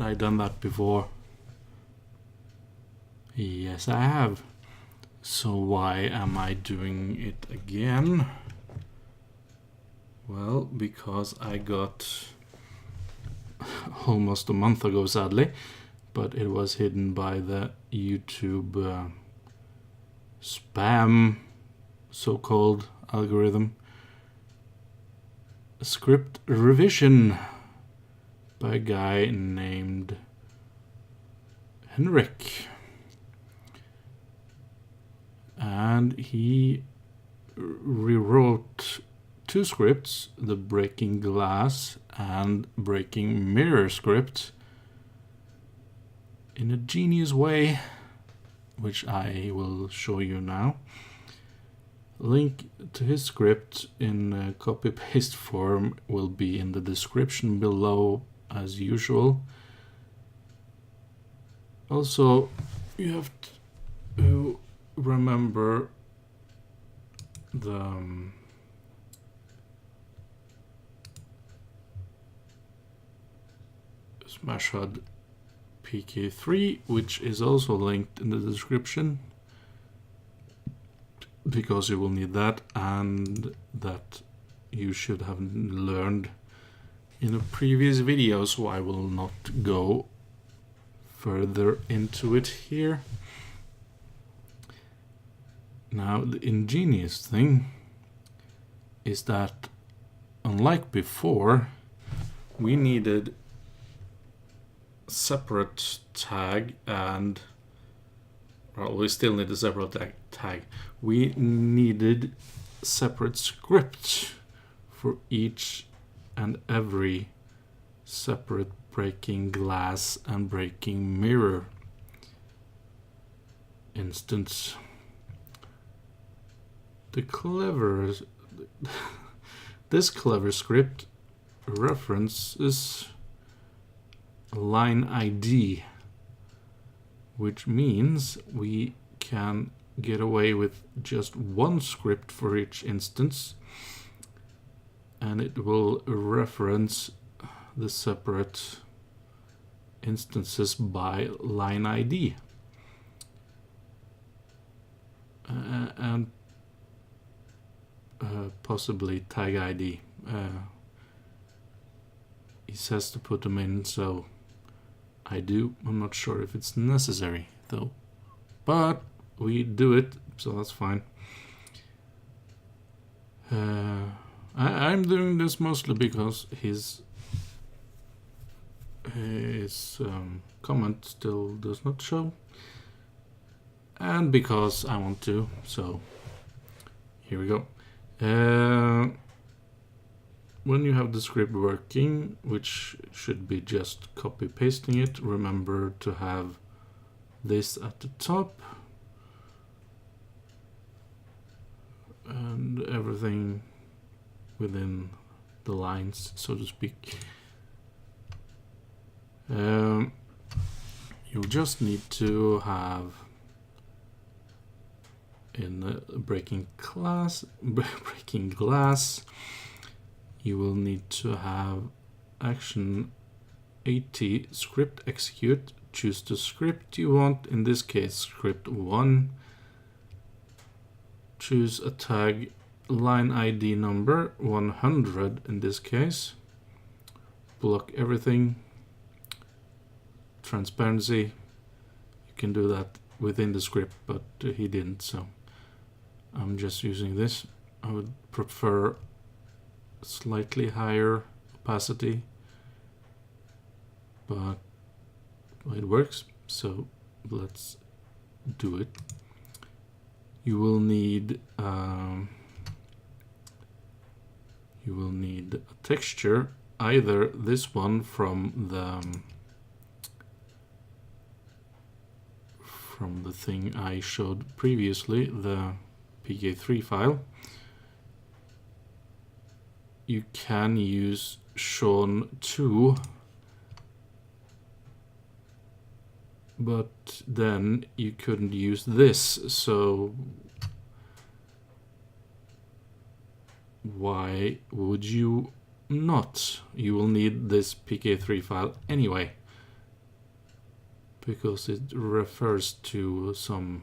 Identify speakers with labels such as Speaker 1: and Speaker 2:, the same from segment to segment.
Speaker 1: I done that before? Yes, I have. So why am I doing it again? Well, because I got almost a month ago, sadly, but it was hidden by the YouTube spam so-called algorithm. A script revision by a guy named Henrik. And he rewrote two scripts, the breaking glass and breaking mirror script, in a genius way, which I will show you now. Link to his script in copy-paste form will be in the description below as usual. Also, you have to remember the SmashHUD PK3, which is also linked in the description, because you will need that, and that you should have learned in the previous video, so I will not go further into it here. Now, the ingenious thing is that, unlike before, we needed separate tag and, well, we still need a separate tag. We needed separate script for each and every separate breaking glass and breaking mirror instance. This clever script references line ID, which means we can get away with just one script for each instance, and it will reference the separate instances by line ID. And possibly tag ID. He says to put them in, so I do. I'm not sure if it's necessary though, but we do it, so that's fine. I'm doing this mostly because his comment still does not show, and because I want to, so here we go. When you have the script working, which should be just copy pasting it, remember to have this at the top and everything within the lines, so to speak. You'll just need to have in the breaking glass, you will need to have action 80 script execute. Choose the script you want, in this case script 1. Choose a tag line ID number 100 in this case. Block everything. Transparency. You can do that within the script, but he didn't, so I'm just using this. I would prefer slightly higher opacity, but it works, so let's do it. You will need a texture, either this one from the thing I showed previously, the PK3 file. You can use Sean 2, but then you couldn't use this, so why would you not? You will need this PK3 file anyway, because it refers to some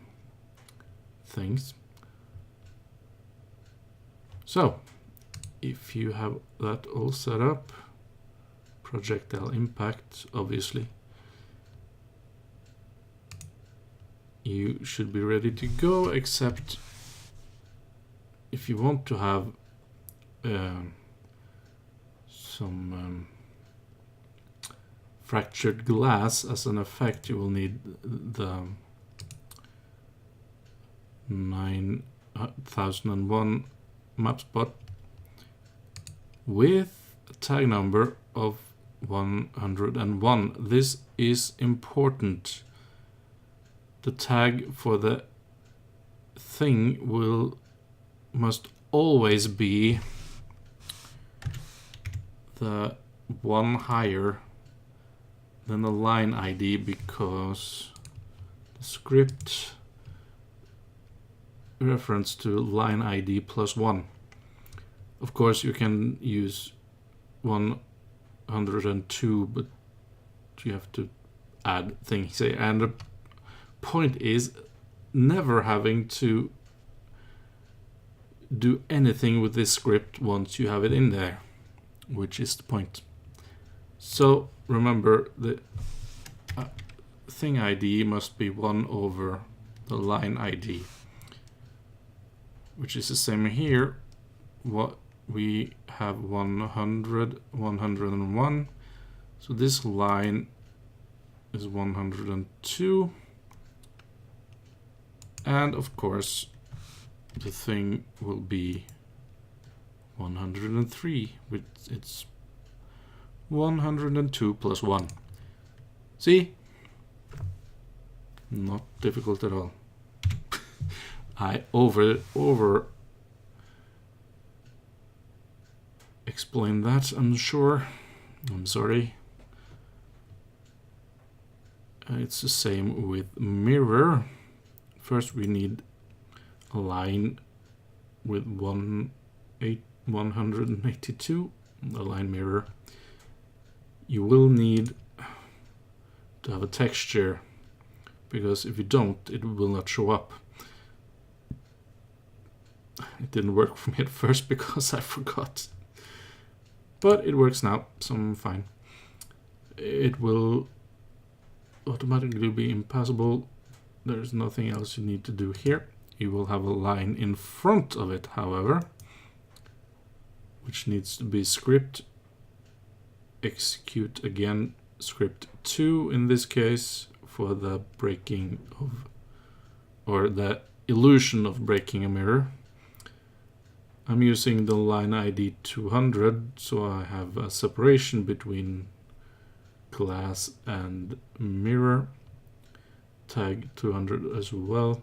Speaker 1: things. So if you have that all set up, projectile impact, obviously, you should be ready to go, except if you want to have some fractured glass as an effect, you will need the 9001 map spot with a tag number of 101. This is important. The tag for the thing must always be the one higher than the line ID, because the script reference to line ID +1. Of course, you can use 102, but you have to add things here. And the point is never having to do anything with this script once you have it in there, which is the point. So remember, the thing ID must be 1 over the line ID, which is the same here. What we have 100, 101. So this line is 102. And of course, the thing will be 103, which it's 102 + 1. See? Not difficult at all. I over explained that, I'm sure. I'm sorry. It's the same with mirror. First we need a line with 182, a line mirror. You will need to have a texture, because if you don't, it will not show up. It didn't work for me at first because I forgot. But it works now, so I'm fine. It will automatically be impassable. There's nothing else you need to do here. You will have a line in front of it, however, which needs to be script execute again, script 2 in this case, for the breaking of, or the illusion of breaking a mirror. I'm using the line ID 200, so I have a separation between glass and mirror. Tag 200 as well.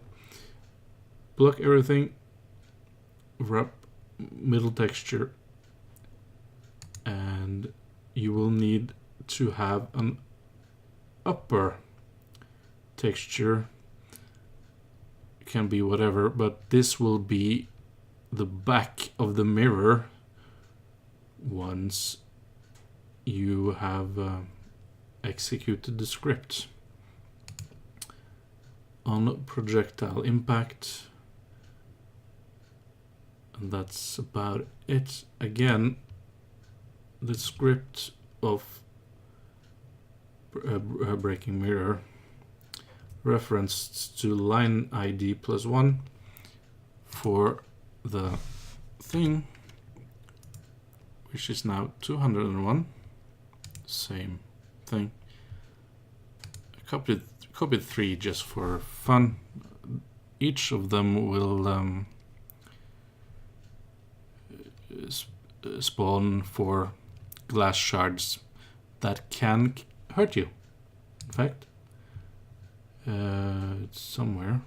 Speaker 1: Block everything, wrap middle texture, and you will need to have an upper texture. It can be whatever, but this will be the back of the mirror once you have executed the script. On projectile impact, and that's about it. Again, the script of breaking mirror referenced to line ID +1 for the thing, which is now 201. Same thing. I copied 3 just for fun. Each of them will spawn 4 glass shards that can hurt you. In fact, it's somewhere.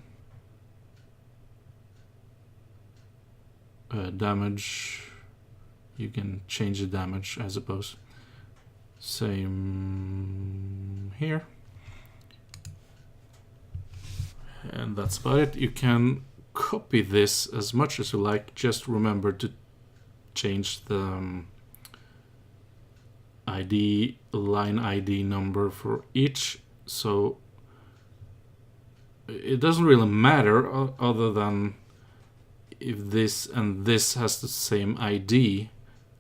Speaker 1: Damage, you can change the damage, I suppose. Same here. And that's about it. You can copy this as much as you like. Just remember to change the ID, line ID number for each. So it doesn't really matter other than if this and this has the same ID.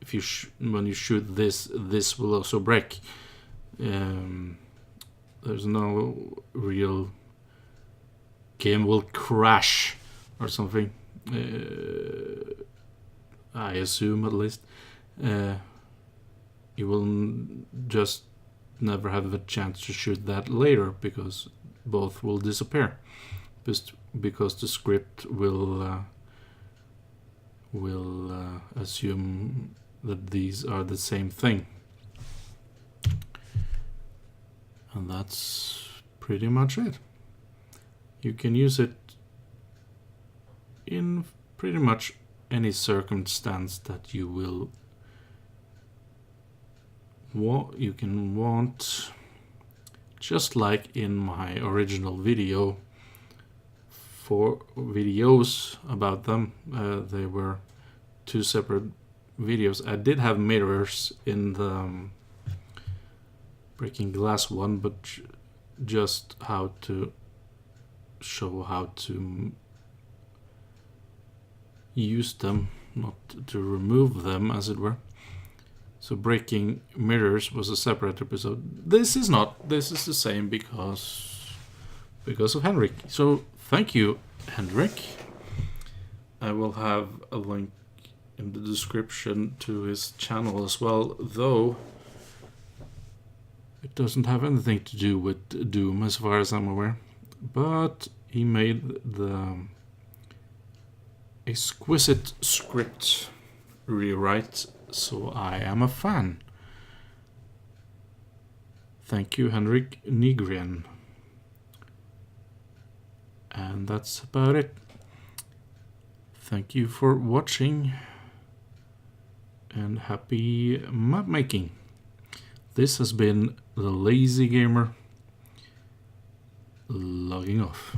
Speaker 1: If you when you shoot this, this will also break. There's no real game will crash or something. I assume, at least. You will just never have a chance to shoot that later because both will disappear. Just because the script will assume that these are the same thing. And that's pretty much it. You can use it in pretty much any circumstance that you will want, just like in my original video, 4 videos about them. They were 2 separate videos. I did have mirrors in the breaking glass one, but just how to show how to use them, not to remove them, as it were. So breaking mirrors was a separate episode. This is not. This is the same because of Henrik. So thank you, Henrik. I will have a link in the description to his channel as well, though it doesn't have anything to do with Doom as far as I'm aware. But he made the exquisite script rewrite, so I am a fan. Thank you, Henrik Nygren. And that's about it. Thank you for watching and happy map making. This has been the Lazygamer logging off.